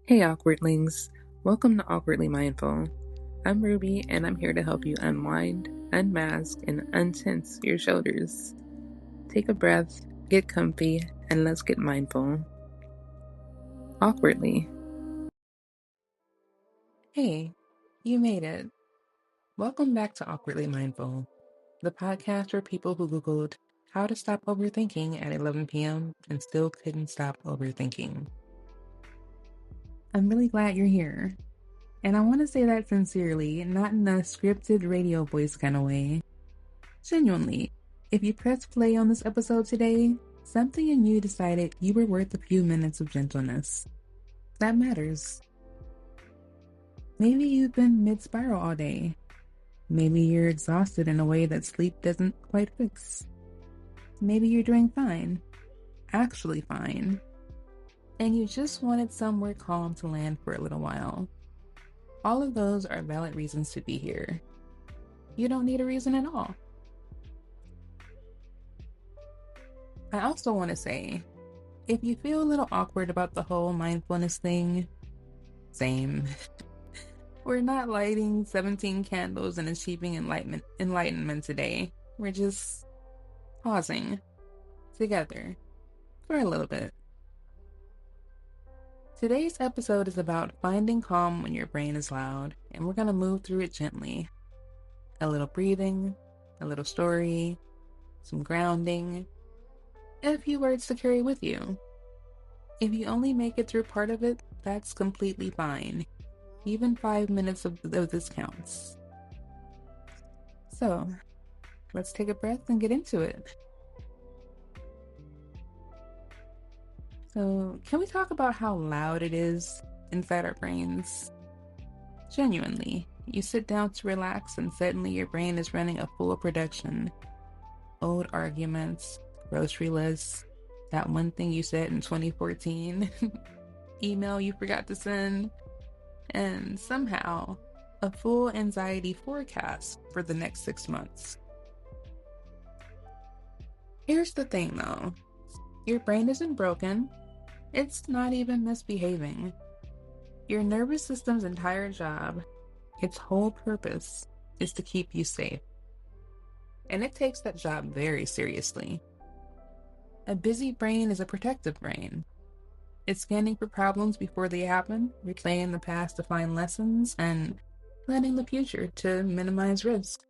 Hey, Awkwardlings. Welcome to Awkwardly Mindful. I'm Ruby, and I'm here to help you unwind, unmask, and untense your shoulders. Take a breath, get comfy, and let's get mindful. Awkwardly. Hey, you made it. Welcome back to Awkwardly Mindful, the podcast for people who Googled how to stop overthinking at 11 p.m. and still couldn't stop overthinking. I'm really glad you're here. And I want to say that sincerely, not in a scripted radio voice kind of way. Genuinely, if you press play on this episode today, something in you decided you were worth a few minutes of gentleness. That matters. Maybe you've been mid-spiral all day. Maybe you're exhausted in a way that sleep doesn't quite fix. Maybe you're doing fine. Actually fine. And you just wanted somewhere calm to land for a little while. All of those are valid reasons to be here. You don't need a reason at all. I also want to say, if you feel a little awkward about the whole mindfulness thing, same. We're not lighting 17 candles and achieving enlightenment today. We're just pausing together for a little bit. Today's episode is about finding calm when your brain is loud, and we're going to move through it gently. A little breathing, a little story, some grounding, and a few words to carry with you. If you only make it through part of it, that's completely fine. Even 5 minutes of this counts. So, let's take a breath and get into it. So, can we talk about how loud it is inside our brains? Genuinely, you sit down to relax and suddenly your brain is running a full production. Old arguments, grocery lists, that one thing you said in 2014, email you forgot to send, and somehow a full anxiety forecast for the next 6 months. Here's the thing though, your brain isn't broken, it's not even misbehaving. Your nervous system's entire job, its whole purpose, is to keep you safe. And it takes that job very seriously. A busy brain is a protective brain. It's scanning for problems before they happen, replaying the past to find lessons, and planning the future to minimize risk.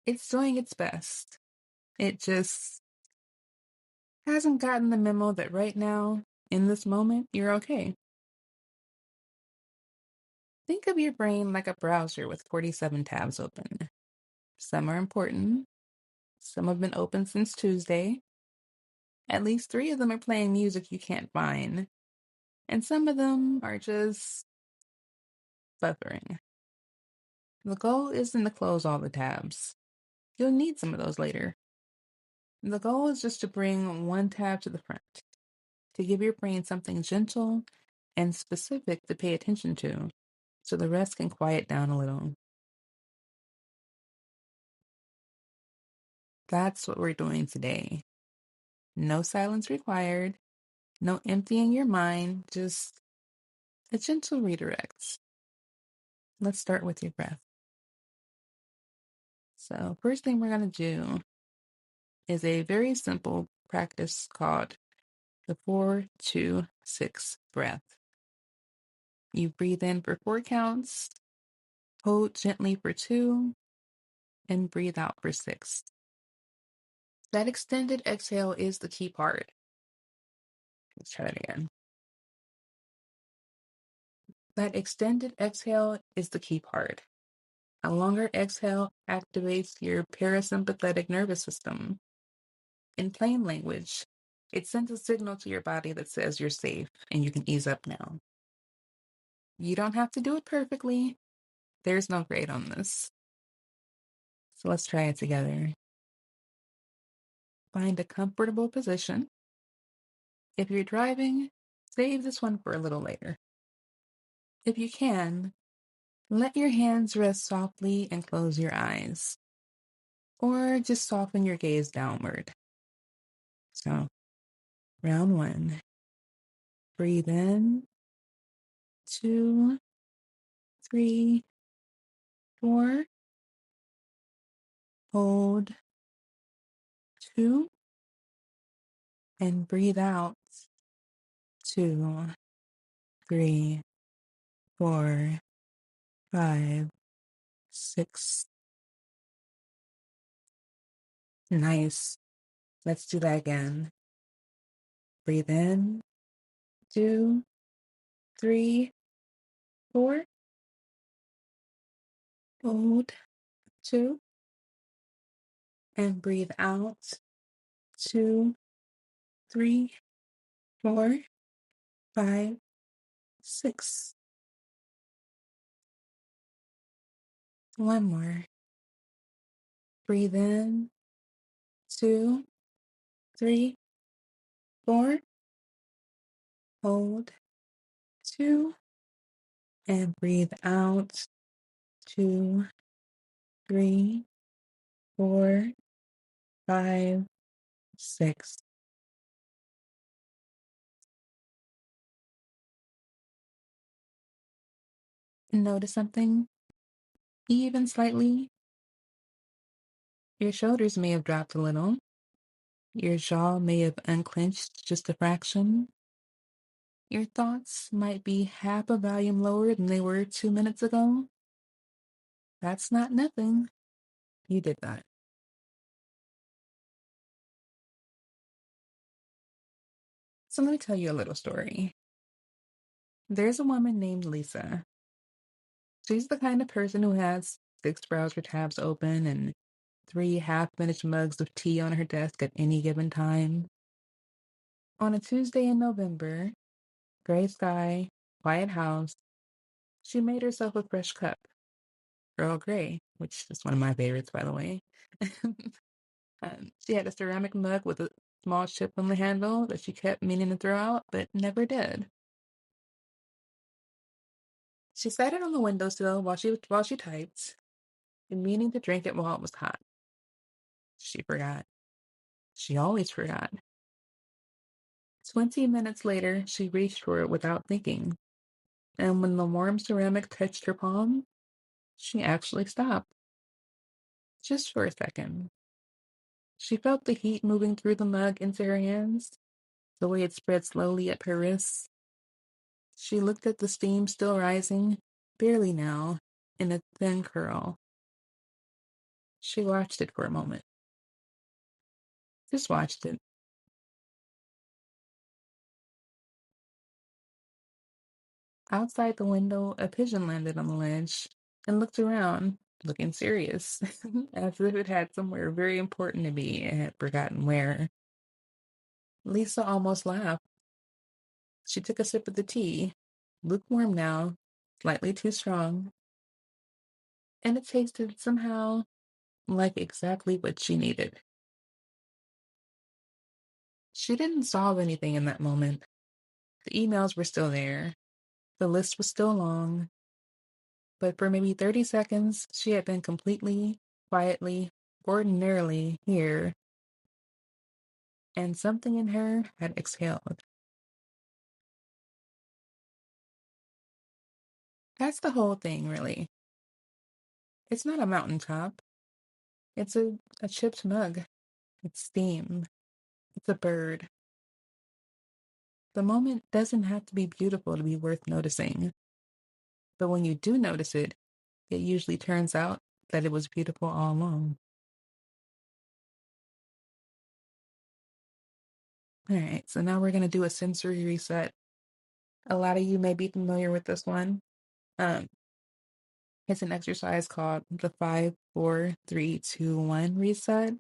It's doing its best. It just hasn't gotten the memo that right now, in this moment, you're okay. Think of your brain like a browser with 47 tabs open. Some are important. Some have been open since Tuesday. At least 3 of them are playing music you can't find. And some of them are just buffering. The goal isn't to close all the tabs. You'll need some of those later. The goal is just to bring one tab to the front, to give your brain something gentle and specific to pay attention to, so the rest can quiet down a little. That's what we're doing today. No silence required, no emptying your mind, just a gentle redirect. Let's start with your breath. So, first thing we're going to do is a very simple practice called the 4-2-6 breath. You breathe in for 4 counts, hold gently for 2, and breathe out for 6. That extended exhale is the key part. Let's try that again. That extended exhale is the key part. A longer exhale activates your parasympathetic nervous system. In plain language, it sends a signal to your body that says you're safe and you can ease up now. You don't have to do it perfectly. There's no grade on this. So let's try it together. Find a comfortable position. If you're driving, save this one for a little later. If you can, let your hands rest softly and close your eyes. Or just soften your gaze downward. So, Round one. Breathe in. 2, 3, 4. Hold. 2. And breathe out. 2, 3, 4, 5, 6. Nice. Let's do that again. Breathe in. 2, 3, 4. Hold. 2. And breathe out. 2, 3, 4, 5, 6. One more. Breathe in. 2, 3, 4. Hold. 2. And breathe out. 2, 3, 4, 5, 6. Notice something? Even slightly. Your shoulders may have dropped a little. Your jaw may have unclenched just a fraction. Your thoughts might be half a volume lower than they were 2 minutes ago. That's not nothing. You did that. So let me tell you a little story. There's a woman named Lisa. She's the kind of person who has 6 browser tabs open and 3 half-finished mugs of tea on her desk at any given time. On a Tuesday in November, gray sky, quiet house, she made herself a fresh cup, Earl Grey, which is one of my favorites, by the way. She had a ceramic mug with a small chip on the handle that she kept meaning to throw out, but never did. She sat it on the windowsill while she typed, meaning to drink it while it was hot. She forgot. She always forgot. 20 minutes later, she reached for it without thinking, and when the warm ceramic touched her palm, she actually stopped, just for a second. She felt the heat moving through the mug into her hands, the way it spread slowly up her wrists. She looked at the steam still rising, barely now, in a thin curl. She watched it for a moment. Just watched it. Outside the window, a pigeon landed on the ledge and looked around, looking serious, as if it had somewhere very important to be and had forgotten where. Lisa almost laughed. She took a sip of the tea, lukewarm now, slightly too strong, and it tasted somehow like exactly what she needed. She didn't solve anything in that moment. The emails were still there. The list was still long. But for maybe 30 seconds, she had been completely, quietly, ordinarily here, and something in her had exhaled. That's the whole thing, really. It's not a mountaintop. It's a chipped mug. It's steam. It's a bird. The moment doesn't have to be beautiful to be worth noticing. But when you do notice it, it usually turns out that it was beautiful all along. All right, so now we're going to do a sensory reset. A lot of you may be familiar with this one. Um, it's an exercise called the 5, 4, 3, 2, 1 reset.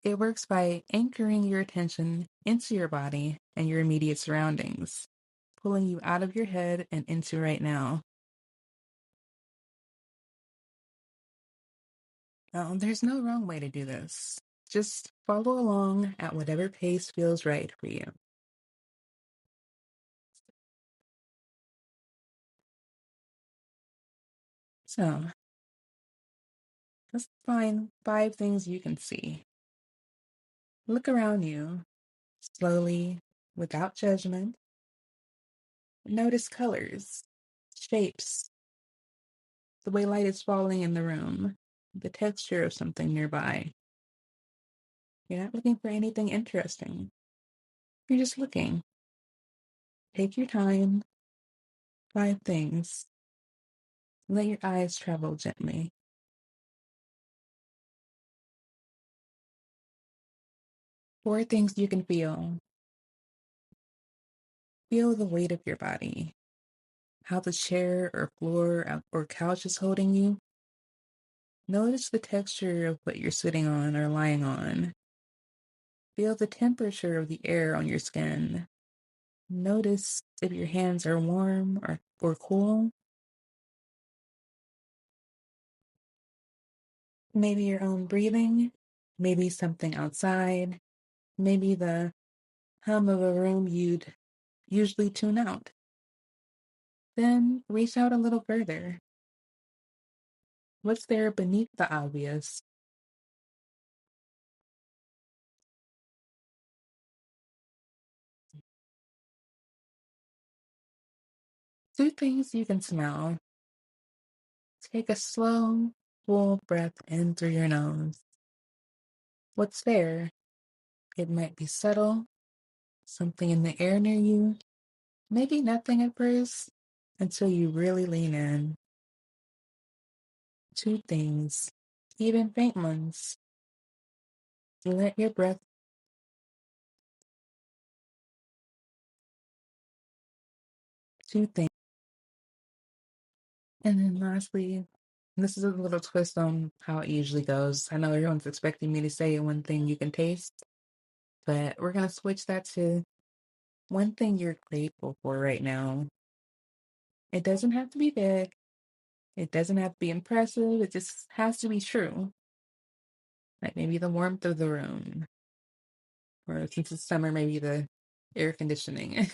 It works by anchoring your attention into your body and your immediate surroundings, pulling you out of your head and into right now. There's no wrong way to do this. Just follow along at whatever pace feels right for you. So, let's find 5 things you can see. Look around you. Slowly, without judgment, notice colors, shapes, the way light is falling in the room, the texture of something nearby. You're not looking for anything interesting. You're just looking. Take your time. 5 things. Let your eyes travel gently. 4 things you can feel. Feel the weight of your body. How the chair or floor or couch is holding you. Notice the texture of what you're sitting on or lying on. Feel the temperature of the air on your skin. Notice if your hands are warm or cool. Maybe your own breathing. Maybe something outside. Maybe the hum of a room you'd usually tune out. Then reach out a little further. What's there beneath the obvious? 2 things you can smell. Take a slow, full breath in through your nose. What's there? It might be subtle, something in the air near you, maybe nothing at first until you really lean in. 2 things, even faint ones. Let your breath, 2 things. And then lastly, this is a little twist on how it usually goes. I know everyone's expecting me to say 1 thing you can taste, but we're going to switch that to 1 thing you're grateful for right now. It doesn't have to be big. It doesn't have to be impressive. It just has to be true. Like maybe the warmth of the room, or since it's summer, maybe the air conditioning.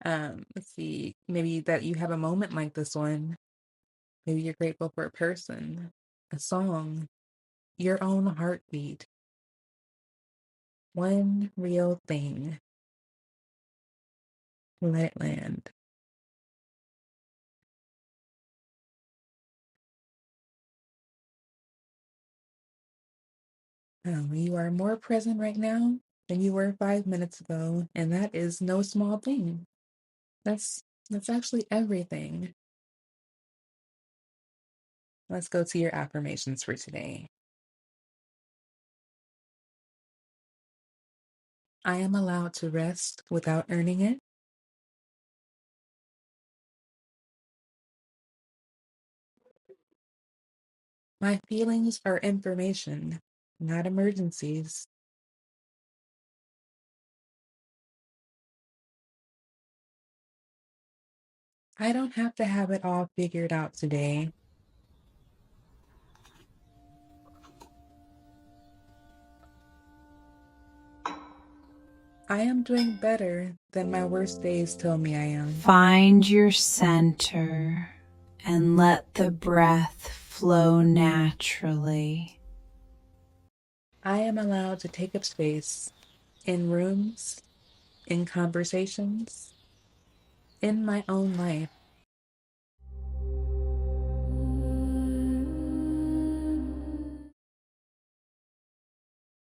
Let's see, maybe that you have a moment like this one. Maybe you're grateful for a person, a song, your own heartbeat. One real thing. Let it land. You are more present right now than you were 5 minutes ago, and that is no small thing. That's that's actually everything. Let's go to your affirmations for today. I am allowed to rest without earning it. My feelings are information, not emergencies. I don't have to have it all figured out today. I am doing better than my worst days tell me I am. Find your center and let the breath flow naturally. I am allowed to take up space in rooms, in conversations, in my own life.